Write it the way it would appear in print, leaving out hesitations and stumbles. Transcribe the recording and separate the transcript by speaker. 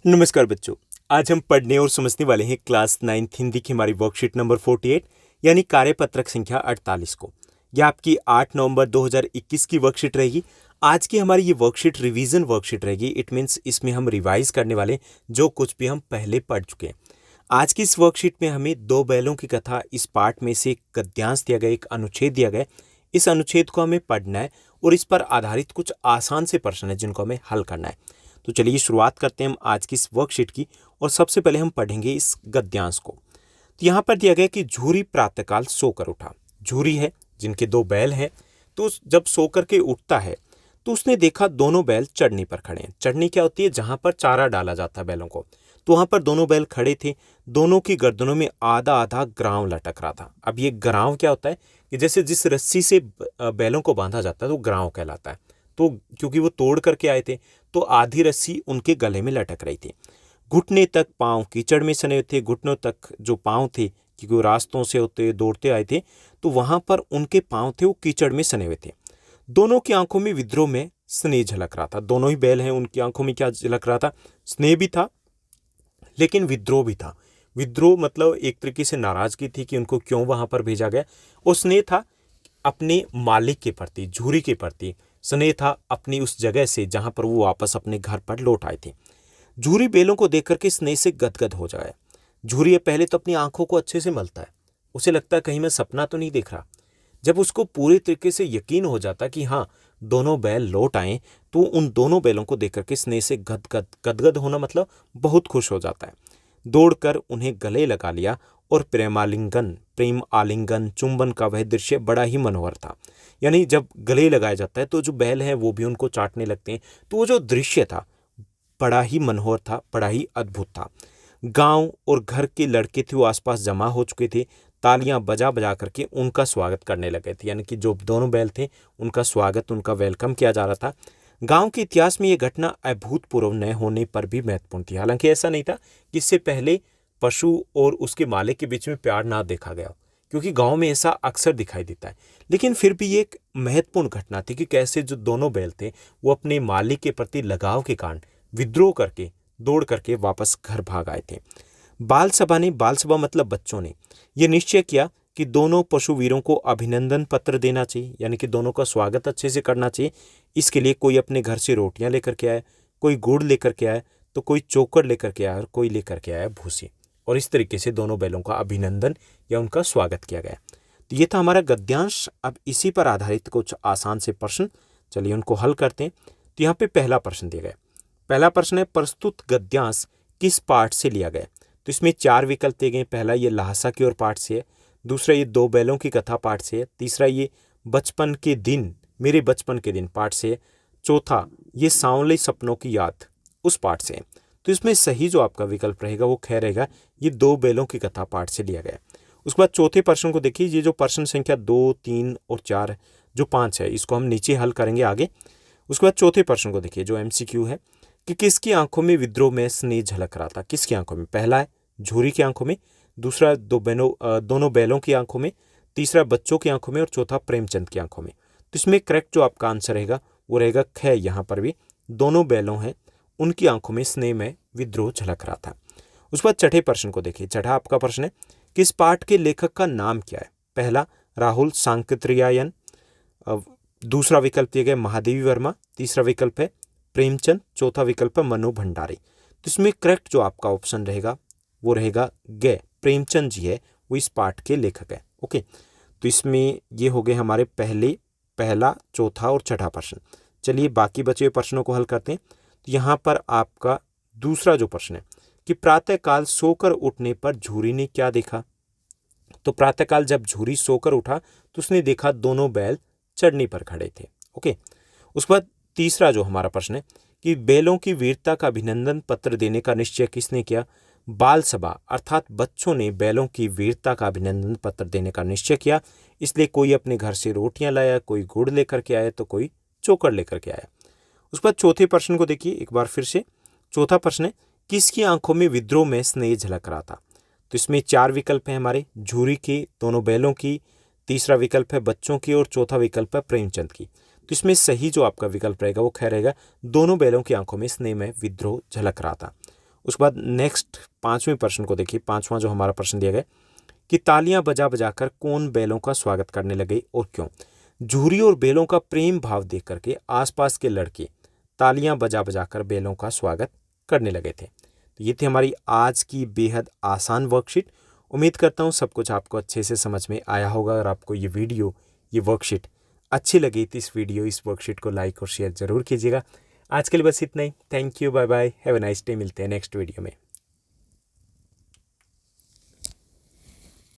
Speaker 1: नमस्कार बच्चों। आज हम पढ़ने और समझने वाले हैं क्लास 9th हिंदी की हमारी वर्कशीट नंबर 48 यानी कार्यपत्रक संख्या 48 को। यह आपकी 8 नवंबर 2021 की वर्कशीट रहेगी। आज की हमारी ये वर्कशीट रिवीजन वर्कशीट रहेगी। इट मीन्स इसमें हम रिवाइज करने वाले जो कुछ भी हम पहले पढ़ चुके हैं। आज की इस वर्कशीट में हमें दो बैलों की कथा इस पार्ट में से एक गद्यांश दिया गया, एक अनुच्छेद दिया गया। इस अनुच्छेद को हमें पढ़ना है और इस पर आधारित कुछ आसान से प्रश्न है जिनको हमें हल करना है। तो चलिए शुरुआत करते हैं हम आज की इस वर्कशीट की। और सबसे पहले हम पढ़ेंगे इस गद्यांश को। तो यहाँ पर दिया गया कि झूरी प्रातःकाल सोकर उठा। झूरी है जिनके दो बैल हैं। तो जब सोकर के उठता है तो उसने देखा दोनों बैल चढ़नी पर खड़े हैं। चढ़नी क्या होती है? जहाँ पर चारा डाला जाता है बैलों को। तो वहाँ पर दोनों बैल खड़े थे। दोनों की गर्दनों में आधा आधा ग्राव लटक रहा था। अब ये ग्राव क्या होता है कि जैसे जिस रस्सी से बैलों को बांधा जाता है तो ग्राव कहलाता है। तो क्योंकि वो तोड़ करके आए थे तो आधी रस्सी उनके गले में लटक रही थी। घुटने तक पांव कीचड़ में सने थे। घुटनों तक जो पांव थे, क्योंकि वो रास्तों से होते दौड़ते आए थे, तो वहां पर उनके पांव थे वो कीचड़ में सने हुए थे। दोनों की आंखों में विद्रोह में स्नेह झलक रहा था। दोनों ही बैल हैं, उनकी आंखों में क्या झलक रहा था? स्नेह भी था लेकिन विद्रोह भी था। विद्रोह मतलब एक तरीके से नाराजगी थी कि उनको क्यों वहां पर भेजा गया, और स्नेह था अपने मालिक के प्रति, झूरी के प्रति। स्नेह था अपनी उस जगह से जहां पर वो वापस अपने घर पर लौट आए थे। झूरी बेलों को देख करके स्नेह से गदगद हो जाए। झूरी पहले तो अपनी आंखों को अच्छे से मलता है। उसे लगता है कहीं मैं सपना तो नहीं देख रहा। जब उसको पूरी तरीके से यकीन हो जाता कि हाँ दोनों बैल लौट आए, तो उन दोनों बैलों को देख करके स्नेह से गदगद गदगद होना मतलब बहुत खुश हो जाता है। दौड़कर उन्हें गले लगा लिया और प्रेम आलिंगन चुंबन का वह दृश्य बड़ा ही मनोहर था। यानी जब गले लगाया जाता है तो जो बैल हैं वो भी उनको चाटने लगते हैं। तो वो जो दृश्य था बड़ा ही मनोहर था, बड़ा ही अद्भुत था। गांव और घर के लड़के थे वो आसपास जमा हो चुके थे। तालियां बजा बजा करके उनका स्वागत करने लगे थे। यानी कि जो दोनों बैल थे उनका स्वागत, उनका वेलकम किया जा रहा था। गांव के इतिहास में यह घटना अभूतपूर्व न होने पर भी महत्वपूर्ण थी। हालांकि ऐसा नहीं था कि इससे पहले पशु और उसके मालिक के बीच में प्यार ना देखा गया, क्योंकि गांव में ऐसा अक्सर दिखाई देता है। लेकिन फिर भी ये एक महत्वपूर्ण घटना थी कि कैसे जो दोनों बैल थे वो अपने मालिक के प्रति लगाव के कारण विद्रोह करके दौड़ करके वापस घर भाग आए थे। बाल सभा मतलब बच्चों ने यह निश्चय किया कि दोनों पशु वीरों को अभिनंदन पत्र देना चाहिए, यानी कि दोनों का स्वागत अच्छे से करना चाहिए। इसके लिए कोई अपने घर से रोटियां लेकर के आया, कोई गुड़ लेकर के आया, तो कोई चोकर लेकर के आया और कोई लेकर के आया भूसी। और इस तरीके से दोनों बैलों का अभिनंदन या उनका स्वागत किया गया। तो ये था हमारा गद्यांश। अब इसी पर आधारित कुछ आसान से प्रश्न, चलिए उनको हल करते हैं। तो यहाँ पे पहला प्रश्न दिया गया। पहला प्रश्न है, प्रस्तुत गद्यांश किस पाठ से लिया गया? तो इसमें चार विकल्प दिए गए। पहला ये लहासा की ओर पाठ से है, दूसरा ये दो बैलों की कथा पाठ से है, तीसरा ये बचपन के दिन मेरे बचपन के दिन पाठ से है, चौथा ये सांवले सपनों की याद उस पाठ से है। तो इसमें सही जो आपका विकल्प रहेगा वो ख रहेगा, ये दो बैलों की कथा पाठ से लिया गया। उसके बाद चौथे प्रश्न को देखिए। ये जो प्रश्न संख्या 2, 3 और 4 जो 5 है, इसको हम नीचे हल करेंगे आगे। उसके बाद चौथे प्रश्न को देखिए जो MCQ है कि किसकी आंखों में विद्रोह में स्नेह झलक रहा था? किसकी आंखों में? पहला है झूरी की आंखों में, दूसरा दोनों बैलों की आंखों में, तीसरा बच्चों की आंखों में और चौथा प्रेमचंद की आंखों में। तो इसमें करेक्ट जो आपका आंसर रहेगा वो रहेगा ख। यहाँ पर भी दोनों बैलों हैं उनकी आंखों में स्नेह में विद्रोह झलक रहा था। उसके बाद छठे प्रश्न को देखिए। छठा आपका प्रश्न है, किस पाठ के लेखक का नाम क्या है? पहला राहुल सांकृत्यायन, दूसरा विकल्प दिया गया महादेवी वर्मा, तीसरा विकल्प है प्रेमचंद, चौथा विकल्प है मनु भंडारी। तो इसमें करेक्ट जो आपका ऑप्शन रहेगा वो रहेगा ग। प्रेमचंद जी है वो इस पाठ के लेखक है। ओके, तो इसमें ये हो गए हमारे पहला, चौथा और छठा प्रश्न। चलिए बाकी बचे हुए प्रश्नों को हल करते हैं। तो यहाँ पर आपका दूसरा जो प्रश्न है कि प्रातःकाल सोकर उठने पर झूरी ने क्या देखा? तो प्रातःकाल जब झूरी सोकर उठा तो उसने देखा दोनों बैल चढ़नी पर खड़े थे। ओके, उसके बाद तीसरा जो हमारा प्रश्न है कि बैलों की वीरता का अभिनंदन पत्र देने का निश्चय किसने किया? बाल सभा अर्थात बच्चों ने बैलों की वीरता का अभिनंदन पत्र देने का निश्चय किया। इसलिए कोई अपने घर से रोटियां लाया, कोई गुड़ लेकर के आया, तो कोई चोकर लेकर के आया। उसके बाद चौथे प्रश्न को देखिए एक बार फिर से। चौथा प्रश्न है, किसकी आंखों में विद्रोह में स्नेह झलक रहा था? तो इसमें चार विकल्प हैं हमारे, झूरी की, दोनों बैलों की, तीसरा विकल्प है बच्चों की और चौथा विकल्प है प्रेमचंद की। तो इसमें सही जो आपका विकल्प रहेगा वो ख रहेगा, दोनों बैलों की आंखों में स्नेह में विद्रोह झलक रहा था। उसके बाद नेक्स्ट 5वें प्रश्न को देखिए। 5वां जो हमारा प्रश्न दिया गया कि तालियां बजा बजा कर कौन बैलों का स्वागत करने लगे और क्यों। जूहरी और बैलों का प्रेम भाव देख करके आसपास के लड़के तालियां बजा बजा कर बैलों का स्वागत करने लगे थे। तो ये थी हमारी आज की बेहद आसान वर्कशीट। उम्मीद करता हूँ सब कुछ आपको अच्छे से समझ में आया होगा। अगर आपको ये वीडियो, ये वर्कशीट अच्छी लगी तो इस वर्कशीट को लाइक और शेयर जरूर कीजिएगा। आज के लिए बस इतना ही। Thank you, bye bye, have a nice day. मिलते हैं नेक्स्ट वीडियो में।